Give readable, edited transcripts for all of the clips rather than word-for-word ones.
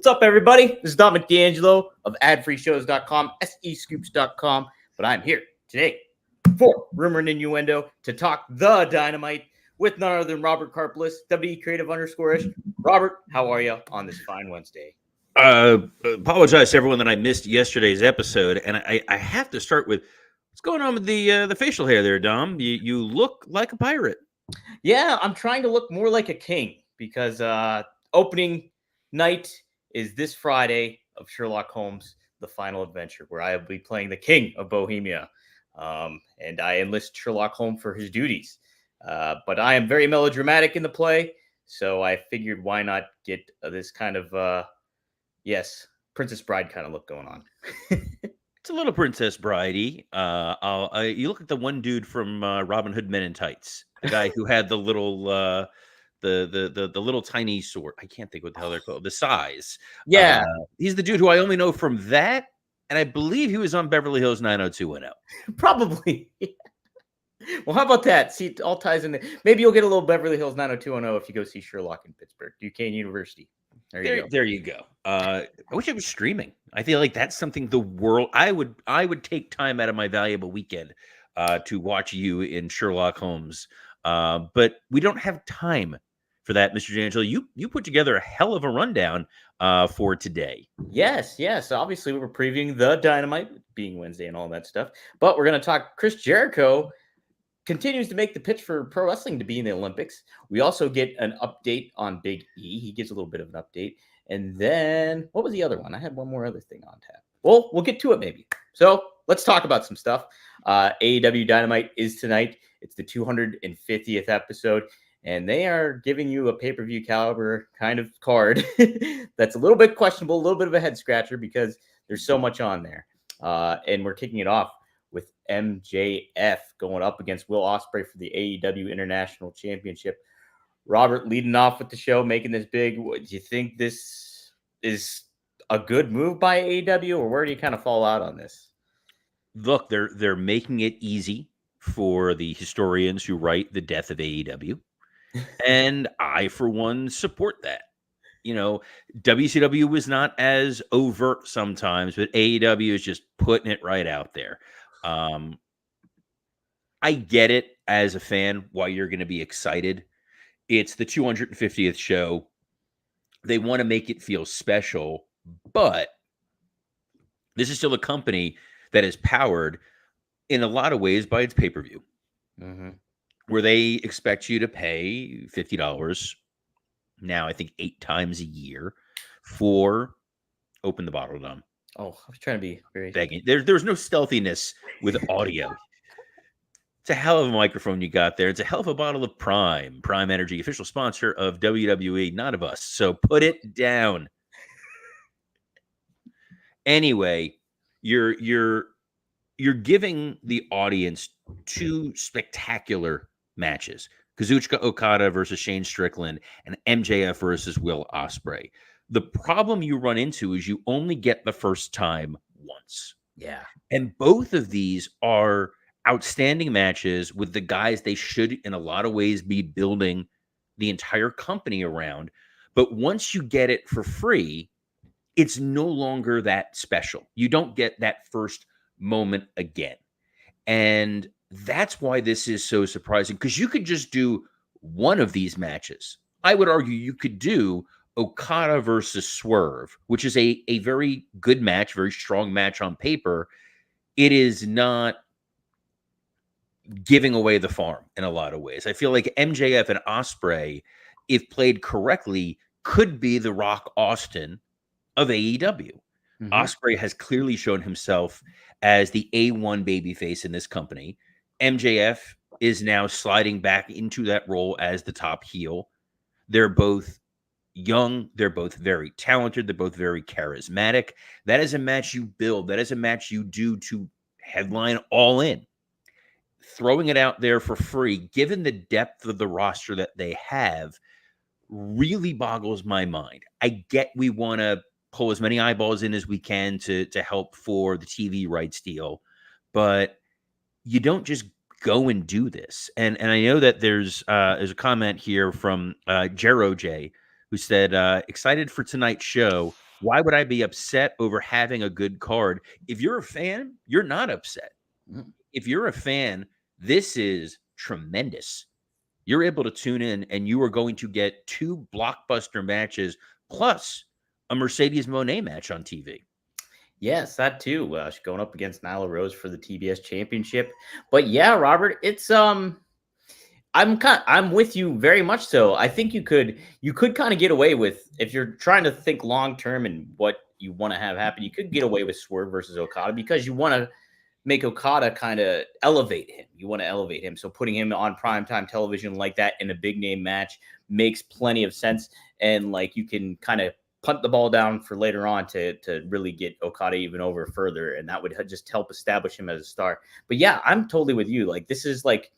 What's up, everybody? This is Dominic D'Angelo of adfreeshows.com, SEScoops.com, but I'm here today for Rumor and Innuendo to talk the Dynamite with none other than Robert Karpelis, WE Creative _ish. Robert, how are you on this fine Wednesday? Apologize to everyone that I missed yesterday's episode, and I have to start with what's going on with the facial hair there, Dom. You look like a pirate. Yeah, I'm trying to look more like a king because opening night is this Friday of Sherlock Holmes, The Final Adventure, where I will be playing the King of Bohemia. And I enlist Sherlock Holmes for his duties. But I am very melodramatic in the play, so I figured why not get this kind of, Princess Bride kind of look going on. It's a little Princess Bride-y. You look at the one dude from Robin Hood Men in Tights, the guy who had the little... the little tiny sword. I can't think what the hell they're called. The size. Yeah. He's the dude who I only know from that, and I believe he was on Beverly Hills 90210. Probably. Well, how about that? See, it all ties in. Maybe you'll get a little Beverly Hills 90210 if you go see Sherlock in Pittsburgh, Duquesne University. There you go. I wish it was streaming. I feel like that's something the world... I would take time out of my valuable weekend to watch you in Sherlock Holmes. But we don't have time for that, Mr. D'Angelo. You put together a hell of a rundown for today. Yes. Obviously, we were previewing the Dynamite, being Wednesday and all that stuff. But we're going to talk Chris Jericho continues to make the pitch for pro wrestling to be in the Olympics. We also get an update on Big E. He gives a little bit of an update. And then, what was the other one? I had one more other thing on tap. Well, we'll get to it maybe. So let's talk about some stuff. AEW Dynamite is tonight. It's the 250th episode, and they are giving you a pay-per-view caliber kind of card that's a little bit questionable, a little bit of a head-scratcher because there's so much on there. And we're kicking it off with MJF going up against Will Ospreay for the AEW International Championship. Robert leading off with the show, making this big. Do you think this is a good move by AEW, or where do you kind of fall out on this? Look, they're making it easy for the historians who write the death of AEW. And I, for one, support that. You know, WCW was not as overt sometimes, but AEW is just putting it right out there. I get it as a fan why you're going to be excited. It's the 250th show. They want to make it feel special, but this is still a company that is powered in a lot of ways by its pay-per-view, where they expect you to pay $50 now, I think 8 times a year for Open the Bottle, Dom. Oh, I was trying to be very begging. There's no stealthiness with audio. It's a hell of a microphone you got there. It's a hell of a bottle of Prime Energy, official sponsor of WWE, not of us. So put it down. Anyway, you're giving the audience 2 spectacular matches: Kazuchika Okada versus Shane Strickland and MJF versus Will Ospreay. The problem you run into is you only get the first time once. Yeah. And both of these are outstanding matches with the guys they should, in a lot of ways, be building the entire company around. But once you get it for free, it's no longer that special. You don't get that first moment again. And that's why this is so surprising, because you could just do one of these matches. I would argue you could do Okada versus Swerve, which is a very good match, very strong match on paper. It is not giving away the farm in a lot of ways. I feel like MJF and Ospreay, if played correctly, could be the Rock Austin of AEW. Ospreay has clearly shown himself as the A1 babyface in this company. MJF is now sliding back into that role as the top heel. They're both young. They're both very talented. They're both very charismatic. That is a match you build. That is a match you do to headline All In. Throwing it out there for free, given the depth of the roster that they have, really boggles my mind. I get we want to pull as many eyeballs in as we can to help for the TV rights deal, but you don't just go and do this. And I know that there's a comment here from Jero J, who said, excited for tonight's show. Why would I be upset over having a good card? If you're a fan, you're not upset. Mhm. If you're a fan, this is tremendous. You're able to tune in and you are going to get 2 blockbuster matches plus a Mercedes Moné match on TV. Yes, that too. She's going up against Nyla Rose for the TBS championship. But yeah, Robert, it's I'm with you very much so. I think you could kind of get away with, if you're trying to think long term and what you want to have happen, you could get away with Swerve versus Okada because you want to make Okada kind of elevate him. You want to elevate him. So putting him on primetime television like that in a big name match makes plenty of sense. And like you can kind of punt the ball down for later on to really get Okada even over further. And that would just help establish him as a star. But yeah, I'm totally with you. Like this is like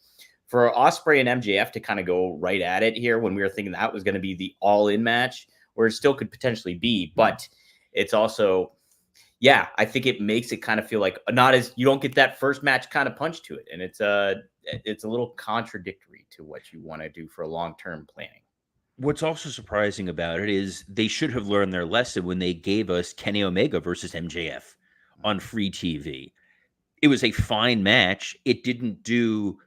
for Ospreay and MJF to kind of go right at it here when we were thinking that was going to be the all-in match, where it still could potentially be, but it's also, yeah, I think it makes it kind of feel like not as, you don't get that first match kind of punch to it, and it's a little contradictory to what you want to do for long-term planning. What's also surprising about it is they should have learned their lesson when they gave us Kenny Omega versus MJF on free TV. It was a fine match. It didn't do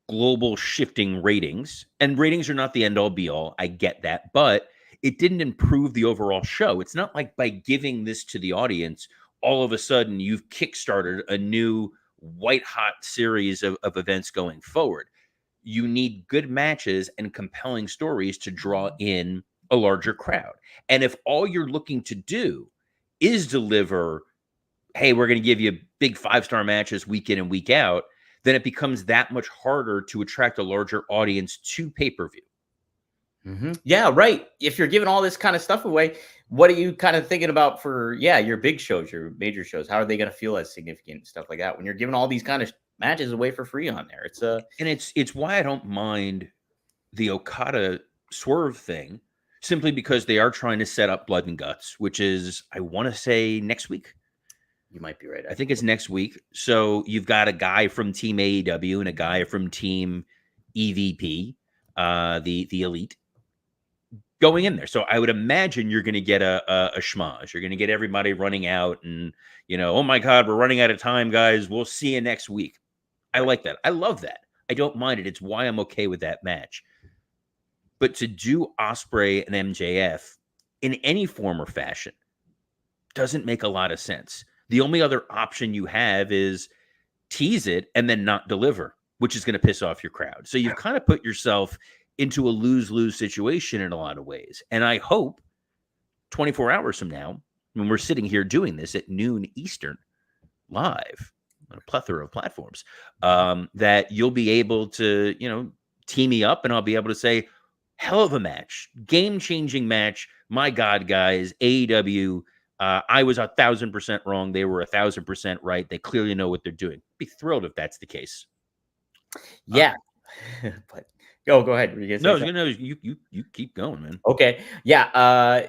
global shifting ratings, and ratings are not the end all be all. I get that, but it didn't improve the overall show. It's not like by giving this to the audience, all of a sudden you've kickstarted a new white hot series of events going forward. You need good matches and compelling stories to draw in a larger crowd. And if all you're looking to do is deliver, hey, we're going to give you big 5-star matches week in and week out, then it becomes that much harder to attract a larger audience to pay-per-view. Mm-hmm. Yeah, right. If you're giving all this kind of stuff away, what are you kind of thinking about for, your big shows, your major shows? How are they going to feel as significant, stuff like that, when you're giving all these kind of matches away for free on there? It's And it's why I don't mind the Okada Swerve thing, simply because they are trying to set up Blood and Guts, which is, I want to say, next week. You might be right. I think it's next week. So you've got a guy from Team AEW and a guy from Team EVP, the Elite, going in there. So I would imagine you're going to get a schmozz. You're going to get everybody running out and, oh my God, we're running out of time, guys. We'll see you next week. I like that. I love that. I don't mind it. It's why I'm okay with that match. But to do Ospreay and MJF in any form or fashion doesn't make a lot of sense. The only other option you have is tease it and then not deliver, which is going to piss off your crowd. So you've kind of put yourself into a lose-lose situation in a lot of ways. And I hope 24 hours from now, when we're sitting here doing this at noon Eastern live on a plethora of platforms, that you'll be able to, tee me up and I'll be able to say, hell of a match, game-changing match. My God, guys, AEW, I was 1,000% wrong. They were 1,000% right. They clearly know what they're doing. Be thrilled if that's the case. Yeah. But go ahead. No, you keep going, man. Okay. Yeah.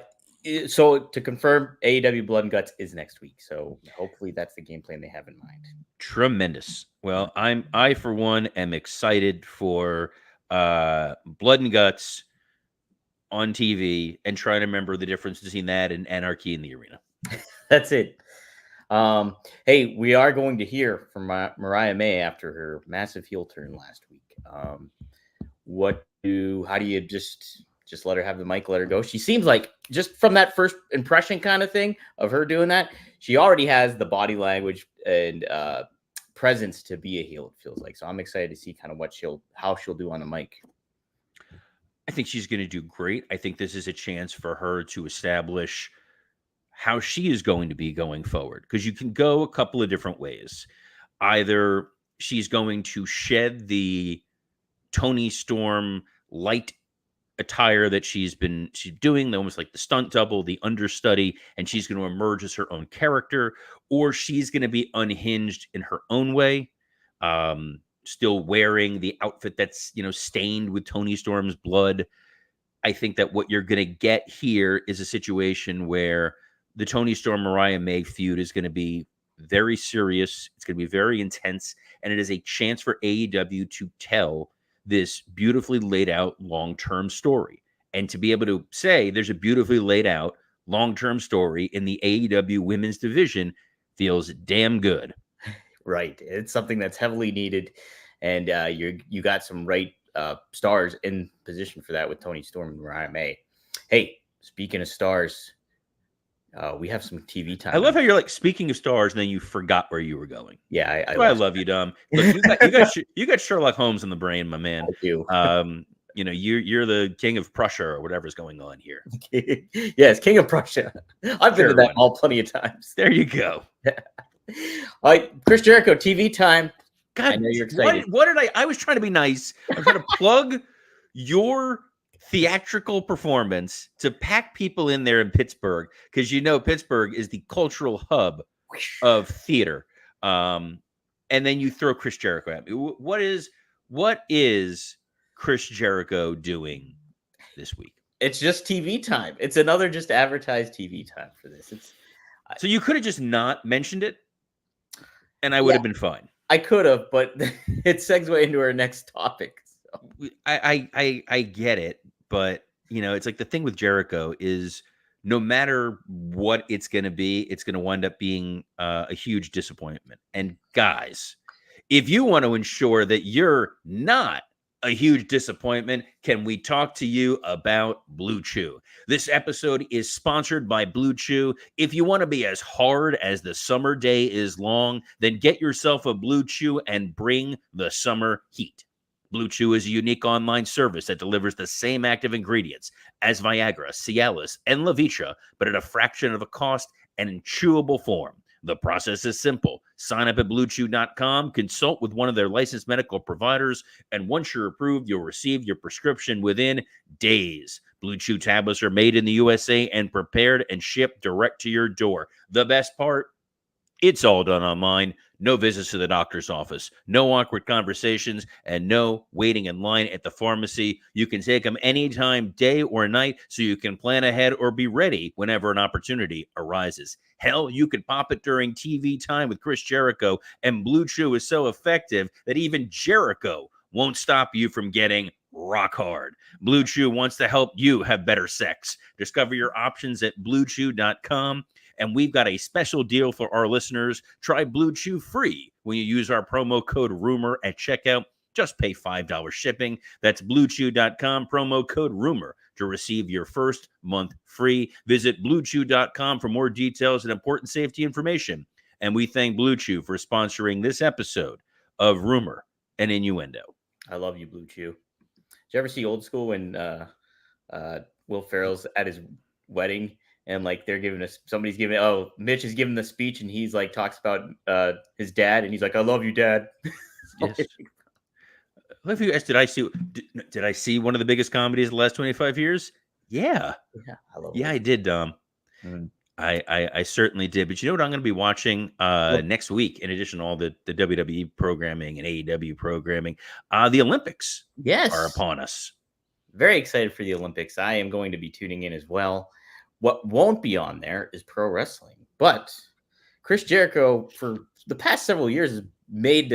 So to confirm, AEW Blood and Guts is next week. So hopefully that's the game plan they have in mind. Tremendous. Well, I for one am excited for Blood and Guts on TV and trying to remember the difference between that and Anarchy in the Arena. That's it. Hey, we are going to hear from Mariah May after her massive heel turn last week. How do you just let her have the mic, let her go? She seems like, just from that first impression kind of thing of her doing that, she already has the body language and presence to be a heel, it feels like. So I'm excited to see kind of how she'll do on the mic. I think she's going to do great. I think this is a chance for her to establish how she is going to be going forward, because you can go a couple of different ways. Either she's going to shed the Toni Storm light attire that she's doing, almost like the stunt double, the understudy, and she's going to emerge as her own character, or she's going to be unhinged in her own way, still wearing the outfit that's, stained with Toni Storm's blood. I think that what you're going to get here is a situation where the Toni Storm Mariah May feud is going to be very serious. It's going to be very intense, and it is a chance for AEW to tell this beautifully laid out long-term story, and to be able to say there's a beautifully laid out long-term story in the AEW women's division feels damn good. Right. It's something that's heavily needed. And you got some right stars in position for that with Tony Storm and Mariah May. Hey, speaking of stars, we have some TV time. I love how you're like, speaking of stars, and then you forgot where you were going. Yeah, I love you, Dom. Look, you got Sherlock Holmes in the brain, my man. I do. You're the king of Prussia or whatever's going on here. Yes, King of Prussia. I've been to that mall plenty of times. There you go. All right, Chris Jericho, TV time. God, I know you're excited. What did I was trying to be nice. I was trying to plug your theatrical performance to pack people in there in Pittsburgh, because Pittsburgh is the cultural hub of theater. And then you throw Chris Jericho at me. What is Chris Jericho doing this week? It's just TV time. It's another just advertised TV time for this. So you could have just not mentioned it, and I would have been fine. I could have, but it segues into our next topic. So. I get it, but it's like the thing with Jericho is no matter what it's going to be, it's going to wind up being a huge disappointment. And guys, if you want to ensure that you're not a huge disappointment, can we talk to you about Blue Chew? This episode is sponsored by Blue Chew. If you want to be as hard as the summer day is long, then get yourself a Blue Chew and bring the summer heat. Blue Chew is a unique online service that delivers the same active ingredients as Viagra, Cialis, and Levitra, but at a fraction of a cost and in chewable form. The process is simple. Sign up at BlueChew.com, consult with one of their licensed medical providers, and once you're approved, you'll receive your prescription within days. Blue Chew tablets are made in the USA and prepared and shipped direct to your door. The best part? It's all done online. No visits to the doctor's office, no awkward conversations, and no waiting in line at the pharmacy. You can take them anytime, day or night, so you can plan ahead or be ready whenever an opportunity arises. Hell, you could pop it during TV time with Chris Jericho, and Blue Chew is so effective that even Jericho won't stop you from getting rock hard. Blue Chew wants to help you have better sex. Discover your options at BlueChew.com. And we've got a special deal for our listeners. Try Blue Chew free when you use our promo code RUMOR at checkout. Just pay $5 shipping. That's BlueChew.com, promo code RUMOR to receive your first month free. Visit BlueChew.com for more details and important safety information. And we thank Blue Chew for sponsoring this episode of Rumor and Innuendo. I love you, Blue Chew. Did you ever see Old School when Will Ferrell's at his wedding? And like Mitch is giving the speech, and he's like talks about his dad, and he's like, "I love you, Dad." Yes. Let me ask, did I see one of the biggest comedies of the last 25 years? Yeah, I did, Dom. Mm-hmm. I certainly did. But you know what I'm going to be watching next week, in addition to all the WWE programming and AEW programming? The Olympics are upon us. Very excited for the Olympics. I am going to be tuning in as well. What won't be on there is pro wrestling. But Chris Jericho, for the past several years, has been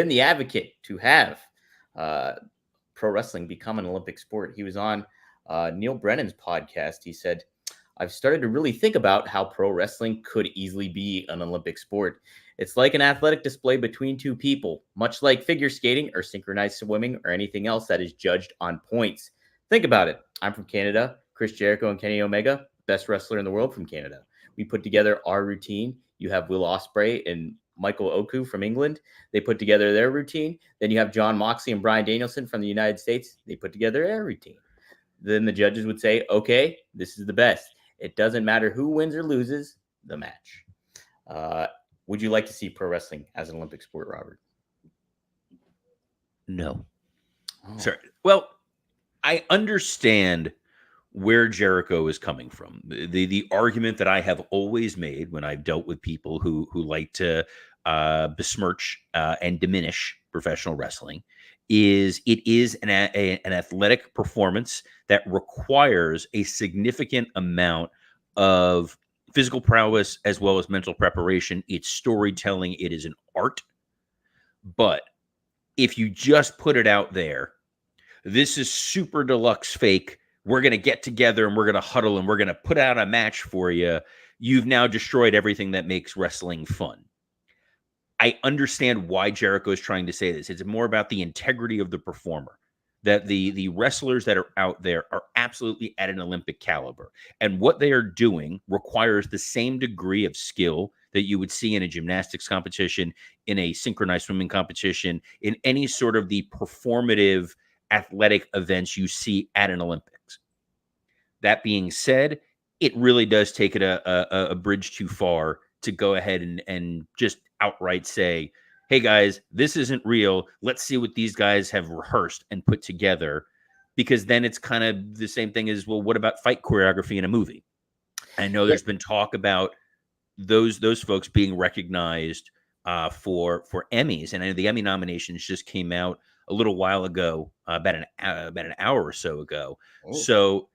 the advocate to have pro wrestling become an Olympic sport. He was on Neil Brennan's podcast. He said, "I've started to really think about how pro wrestling could easily be an Olympic sport. It's like an athletic display between two people, much like figure skating or synchronized swimming or anything else that is judged on points. Think about it. I'm from Canada. Chris Jericho and Kenny Omega, best wrestler in the world from Canada. We put together our routine. You have Will Ospreay and Michael Oku from England. They put together their routine. Then you have John Moxley and Bryan Danielson from the United States. They put together their routine. Then the judges would say, okay, this is the best. It doesn't matter who wins or loses the match." Would you like to see pro wrestling as an Olympic sport, Robert? No. Oh. Sorry. Well, I understand where Jericho is coming from. The argument that I have always made when I've dealt with people who like to besmirch and diminish professional wrestling is it is an athletic performance that requires a significant amount of physical prowess as well as mental preparation. It's storytelling. It is an art. But if you just put it out there, this is super deluxe fake we're going to get together and we're going to huddle and we're going to put out a match for you, you've now destroyed everything that makes wrestling fun. I understand why Jericho is trying to say this. It's more about the integrity of the performer, that the wrestlers that are out there are absolutely at an Olympic caliber. And what they are doing requires the same degree of skill that you would see in a gymnastics competition, in a synchronized swimming competition, in any sort of the performative athletic events you see at an Olympics. That being said, it really does take it a bridge too far to go ahead and just outright say, hey guys, this isn't real. Let's see what these guys have rehearsed and put together. Because then it's kind of the same thing as, well, what about fight choreography in a movie? I know there's been talk about those folks being recognized for Emmys, and I know the Emmy nominations just came out a little while ago, about an hour or so ago. Oh. So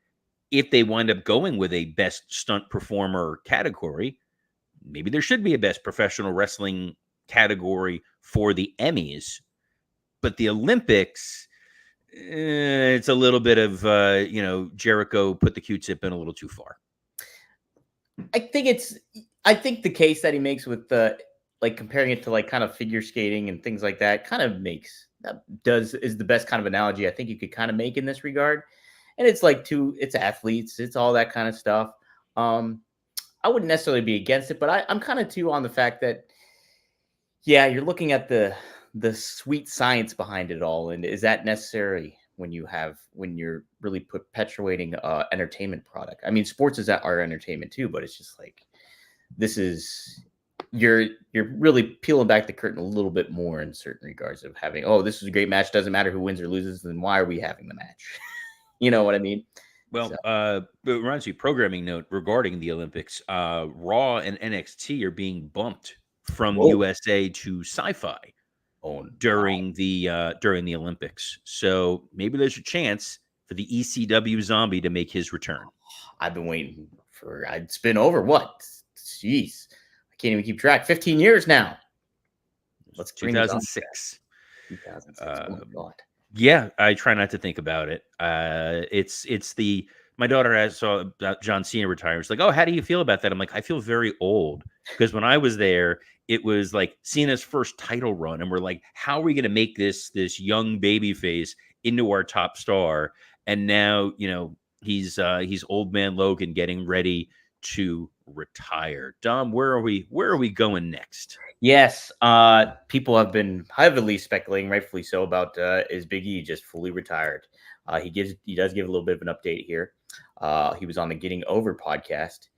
if they wind up going with a best stunt performer category, maybe there should be a best professional wrestling category for the Emmys. But the Olympics, it's a little bit of, Jericho put the Q-tip in a little too far. I think the case that he makes with like comparing it to like kind of figure skating and things like that kind of is the best kind of analogy I think you could kind of make in this regard. And it's like it's athletes, it's all that kind of stuff. I wouldn't necessarily be against it, but I'm kind of too on the fact that, yeah, you're looking at the sweet science behind it all. And is that necessary when you're really perpetuating entertainment product? I mean, sports is our entertainment too, but it's just like, you're really peeling back the curtain a little bit more in certain regards of having, oh, this is a great match. Doesn't matter who wins or loses. Then why are we having the match? You know what I mean? Well, it reminds me, programming note regarding the Olympics, Raw and NXT are being bumped from USA to Sci-Fi during the Olympics. So maybe there's a chance for the ECW zombie to make his return. I've been waiting for, it's been over what? Jeez. I can't even keep track. 15 years now. Let's 2006. 2006. Oh my God. Yeah, I try not to think about it. My daughter saw John Cena retire. It's like, oh, how do you feel about that? I'm like, I feel very old, because when I was there, it was like Cena's first title run, and we're like, how are we going to make this young baby face into our top star? And now, he's old man Logan getting ready to retire. Dom, where are we going next? Yes, people have been heavily speculating, rightfully so, about is Big E just fully retired? He does give a little bit of an update here. He was on the Getting Over podcast.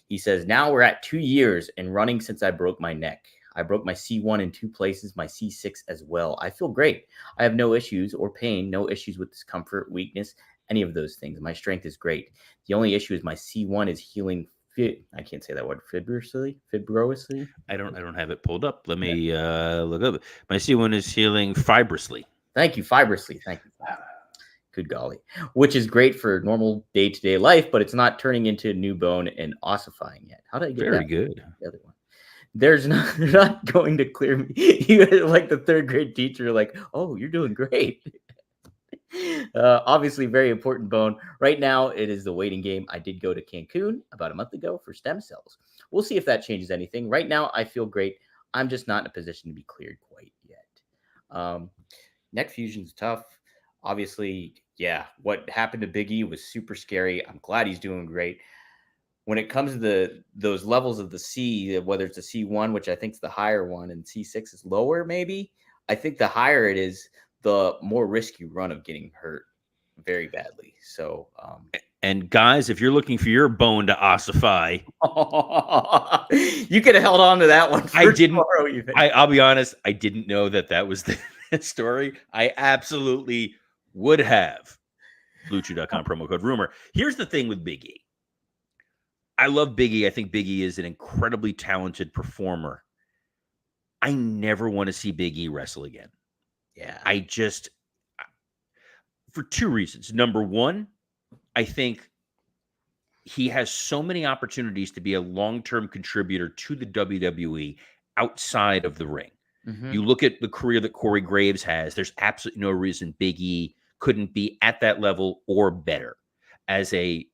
He says, now we're at 2 years and running since I broke my neck. I broke my C1 in 2 places, my C6 as well. I feel great. I have no issues or pain, no issues with discomfort, weakness, any of those things. My strength is great. The only issue is my C1 is healing. I can't say that word. Fibrously. I don't have it pulled up. Let me look up. My C1 is healing fibrously. Thank you, fibrously. Thank you. Good golly, which is great for normal day-to-day life, but it's not turning into a new bone and ossifying yet. How did I get very good? The other one. They're not going to clear me. You like the 3rd grade teacher, like, oh, you're doing great. Obviously, very important bone. Right now, it is the waiting game. I did go to Cancun about a month ago for stem cells. We'll see if that changes anything. Right now, I feel great. I'm just not in a position to be cleared quite yet. Neck fusion's tough. Obviously, yeah, what happened to Big E was super scary. I'm glad he's doing great. When it comes to those levels of the C, whether it's a C1, which I think is the higher one, and C6 is lower, maybe, I think the higher it is, the more risk you run of getting hurt very badly. So, and guys, if you're looking for your bone to ossify, you could have held on to that one. I didn't. I'll be honest. I didn't know that was the story. I absolutely would have. BlueChew.com promo code rumor. Here's the thing with Big E. I love Big E. I think Big E is an incredibly talented performer. I never want to see Big E wrestle again. Yeah. For 2 reasons. Number one, I think he has so many opportunities to be a long-term contributor to the WWE outside of the ring. Mm-hmm. You look at the career that Corey Graves has, there's absolutely no reason Big E couldn't be at that level or better. as a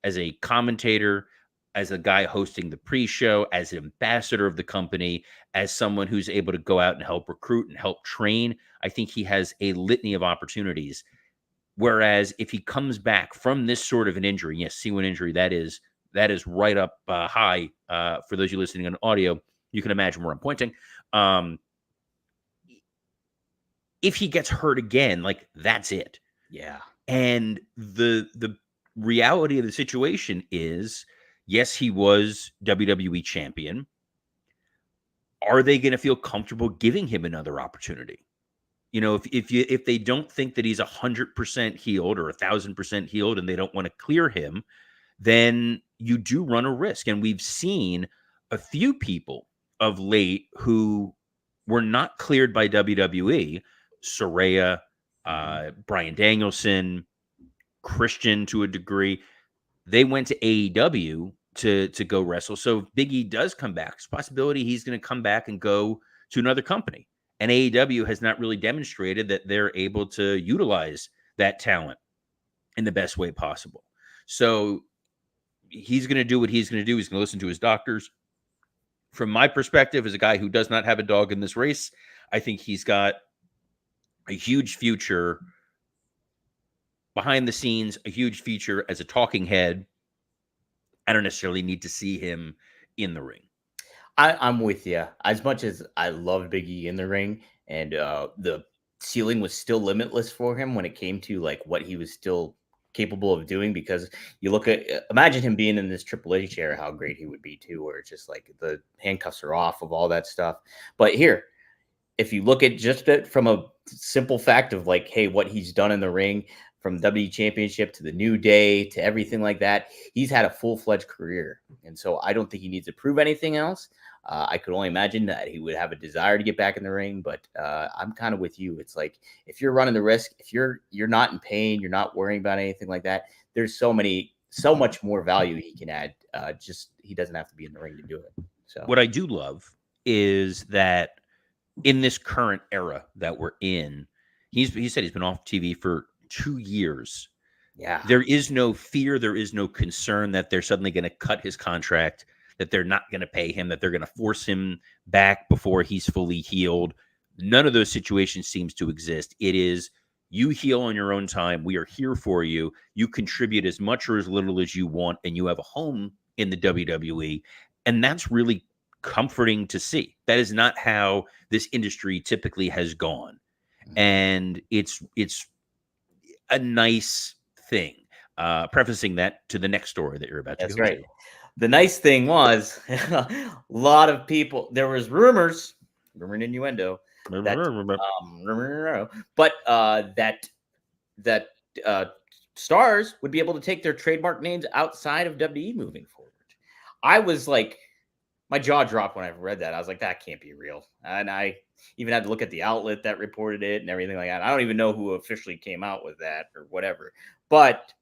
commentator, as a guy hosting the pre-show, as an ambassador of the company, as someone who's able to go out and help recruit and help train. I think he has a litany of opportunities. Whereas if he comes back from this sort of an injury, yes, C1 injury, that is right up high. For those of you listening on audio, you can imagine where I'm pointing. If he gets hurt again, like, that's it. Yeah. And the reality of the situation is, yes, he was WWE champion. Are they going to feel comfortable giving him another opportunity? You know, if they don't think that he's 100% healed or 1,000% healed, and they don't want to clear him, then you do run a risk. And we've seen a few people of late who were not cleared by WWE, Saraya, Bryan Danielson, Christian to a degree. They went to AEW to go wrestle. So if Big E does come back, it's a possibility he's going to come back and go to another company. And AEW has not really demonstrated that they're able to utilize that talent in the best way possible. So he's going to do what he's going to do. He's going to listen to his doctors. From my perspective, as a guy who does not have a dog in this race, I think he's got a huge future behind the scenes, a huge future as a talking head. I don't necessarily need to see him in the ring. I'm with you. As much as I loved Big E in the ring, and the ceiling was still limitless for him when it came to like what he was still capable of doing, because you look at, imagine him being in this Triple H chair, how great he would be too, where it's just like the handcuffs are off of all that stuff. But here, if you look at just it from a simple fact of like, hey, what he's done in the ring, from WWE Championship to the New Day to everything like that, he's had a full-fledged career. And so I don't think he needs to prove anything else. I could only imagine that he would have a desire to get back in the ring, but I'm kind of with you. It's like, if you're running the risk, if you're not in pain, you're not worrying about anything like that, there's so much more value he can add. Just he doesn't have to be in the ring to do it. So what I do love is that in this current era that we're in, he said he's been off TV for 2 years. Yeah. There is no fear, there is no concern that they're suddenly going to cut his contract, that they're not going to pay him, that they're going to force him back before he's fully healed. None of those situations seems to exist. It is, you heal on your own time. We are here for you. You contribute as much or as little as you want, and you have a home in the WWE. And that's really comforting to see. That is not how this industry typically has gone. And it's a nice thing. Prefacing that to the next story that you're about to That's go right. to. The nice thing was a lot of people, there was rumor and innuendo, that stars would be able to take their trademark names outside of WWE moving forward. I was like, my jaw dropped when I read that. I was like, that can't be real. And I even had to look at the outlet that reported it and everything like that. I don't even know who officially came out with that or whatever. But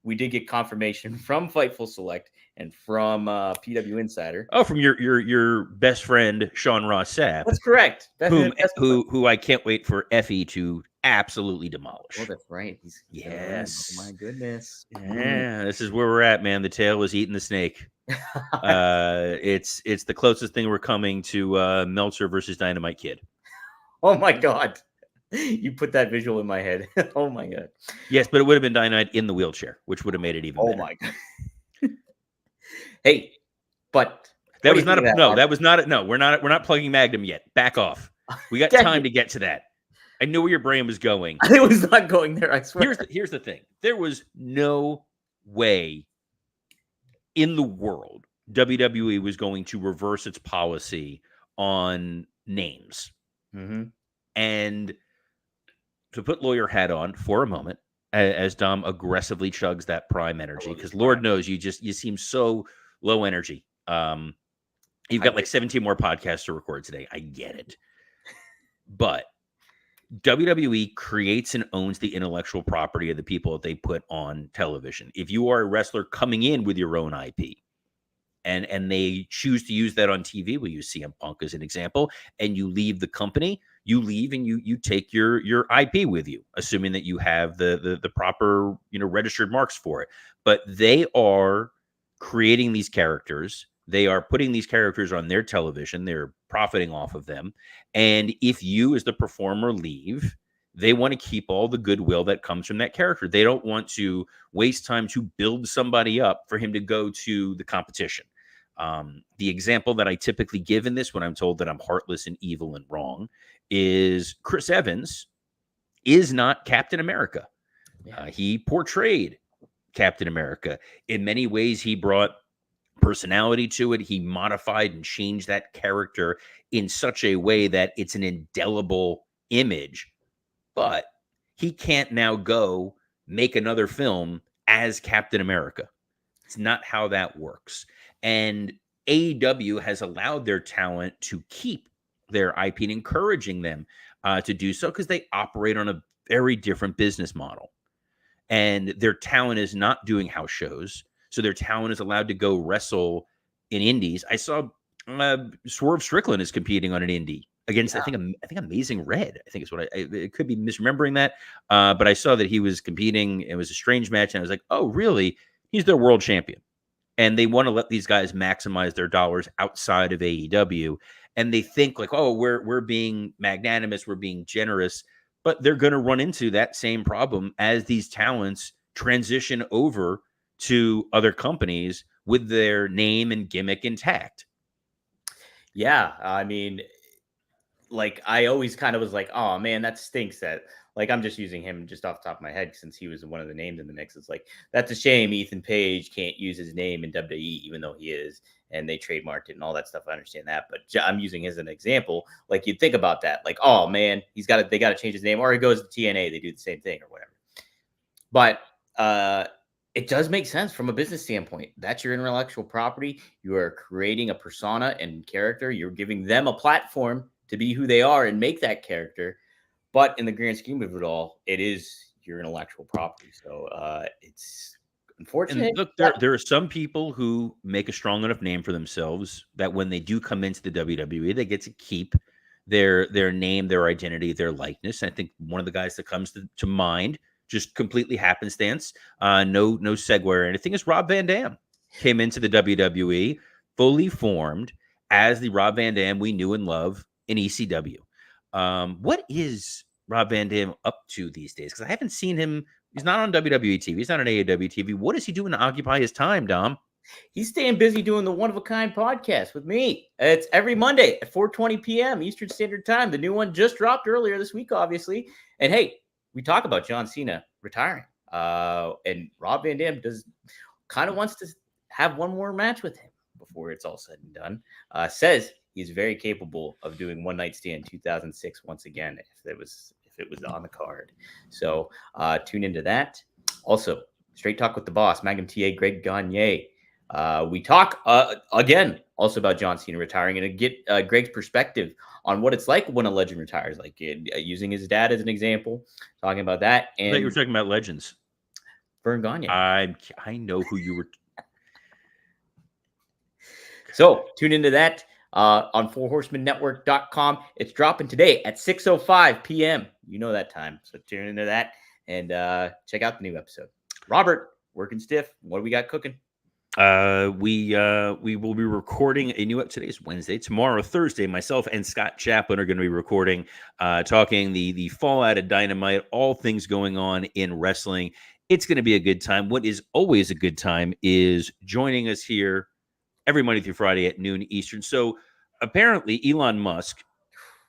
we did get confirmation from Fightful Select and from PW Insider. Oh, from your best friend Sean Ross Sapp. That's correct. Who I can't wait for Effie to absolutely demolish. Oh, that's right. Yes. Oh my goodness. Yeah, this is where we're at, man. The tail is eating the snake. It's the closest thing we're coming to Meltzer versus Dynamite Kid. Oh my God. You put that visual in my head. Oh my God. Yes, but it would have been Dynamite in the wheelchair, which would have made it even better. Oh my God. Hey, but that was not a no. That was not a no. We're not plugging Magnum yet. Back off. We got time to get to that. I knew where your brain was going. I was not going there. I swear. Here's the thing. There was no way in the world WWE was going to reverse its policy on names. Mm-hmm. And to put lawyer hat on for a moment, as Dom aggressively chugs that prime energy, because Lord knows you seem so low energy. You've got like 17 more podcasts to record today. I get it. But WWE creates and owns the intellectual property of the people that they put on television. If you are a wrestler coming in with your own IP and they choose to use that on TV, we'll use CM Punk as an example, and you leave the company, you leave and you take your IP with you, assuming that you have the proper registered marks for it. But they are creating these characters. They are putting these characters on their television. They're profiting off of them. And if you, as the performer, leave, they want to keep all the goodwill that comes from that character. They don't want to waste time to build somebody up for him to go to the competition. The example that I typically give in this when I'm told that I'm heartless and evil and wrong is Chris Evans is not Captain America. He portrayed Captain America. In many ways, he brought personality to it. He modified and changed that character in such a way that it's an indelible image. But he can't now go make another film as Captain America. It's not how that works. And AEW has allowed their talent to keep their IP and encouraging them to do so because they operate on a very different business model. And their talent is not doing house shows. So their talent is allowed to go wrestle in indies. I saw Swerve Strickland is competing on an indie against, I think Amazing Red. I think it's what it could be misremembering that. But I saw that he was competing. It was a strange match. And I was like, oh, really? He's their world champion. And they want to let these guys maximize their dollars outside of AEW. And they think like, oh, we're being magnanimous, we're being generous, but they're going to run into that same problem as these talents transition over to other companies with their name and gimmick intact. Yeah, I mean, like I always kind of was like, oh man, that stinks. That like I'm just using him just off the top of my head since he was one of the names in the mix. It's like that's a shame. Ethan Page can't use his name in WWE, even though he is, and they trademarked it and all that stuff. I understand that, but I'm using his as an example. Like you'd think about that, like, oh man, they got to change his name, or he goes to TNA, they do the same thing or whatever. But it does make sense from a business standpoint. That's your intellectual property. You are creating a persona and character. You're giving them a platform to be who they are and make that character. But in the grand scheme of it all, it is your intellectual property. So it's unfortunate. And look, there are some people who make a strong enough name for themselves that when they do come into the WWE, they get to keep their name, their identity, their likeness. I think one of the guys that comes to mind, just completely happenstance, no segue or anything, is Rob Van Dam. Came into the WWE fully formed as the Rob Van Dam we knew and love in ECW. What is Rob Van Dam up to these days? Because I haven't seen him. He's not on WWE TV. He's not on AEW TV. What is he doing to occupy his time, Dom? He's staying busy doing the One of a Kind podcast with me. It's every Monday at 4:20 p.m. Eastern Standard Time. The new one just dropped earlier this week, obviously. And hey, we talk about John Cena retiring. And Rob Van Dam wants to have one more match with him before it's all said and done. Says he's very capable of doing One Night Stand 2006 once again if it was on the card. So tune into that. Also, Straight Talk with the Boss, Magnum TA, Greg Gagne. We talk again also about John Cena retiring and to get Greg's perspective on what it's like when a legend retires, like using his dad as an example, talking about that. And I thought you were talking about legends. Vern Gagne. I know who you were. So tune into that on 4horsemanetwork.com. It's dropping today at 6:05 p.m. You know that time. So tune into that and check out the new episode. Robert, working stiff. What do we got cooking? We will be recording a new today's Wednesday. Tomorrow, Thursday, myself and Scott Chaplin are going to be recording, talking the fallout of Dynamite, all things going on in wrestling. It's going to be a good time. What is always a good time is joining us here every Monday through Friday at noon Eastern. So apparently Elon Musk,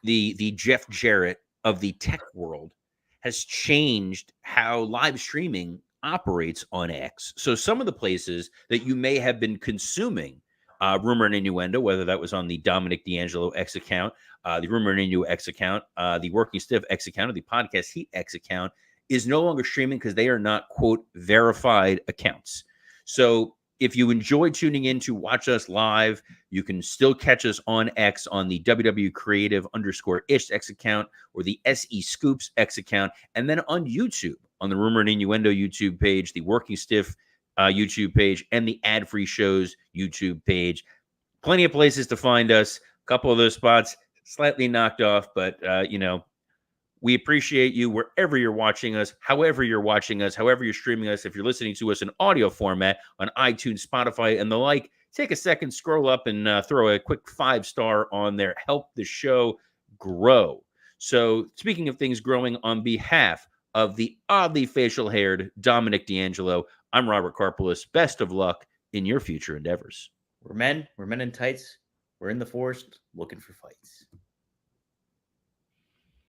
the Jeff Jarrett of the tech world, has changed how live streaming operates on X. So some of the places that you may have been consuming Rumor and Innuendo, whether that was on the Dominic D'Angelo X account, the Rumor and Innuendo X account, the Working Stiff X account, or the Podcast Heat X account, is no longer streaming because they are not, quote, verified accounts. So if you enjoy tuning in to watch us live, you can still catch us on X on the WW Creative _ish X account or the SE Scoops X account, and then on YouTube on the Rumor and Innuendo YouTube page, the Working Stiff YouTube page, and the Ad Free Shows YouTube page. Plenty of places to find us. A couple of those spots slightly knocked off, but we appreciate you wherever you're watching us, however you're watching us, however you're streaming us. If you're listening to us in audio format on iTunes, Spotify, and the like, take a second, scroll up, and throw a quick 5-star on there. Help the show grow. So, speaking of things growing, on behalf of the oddly facial-haired Dominic D'Angelo, I'm Robert Karpolis. Best of luck in your future endeavors. We're men in tights. We're in the forest looking for fights.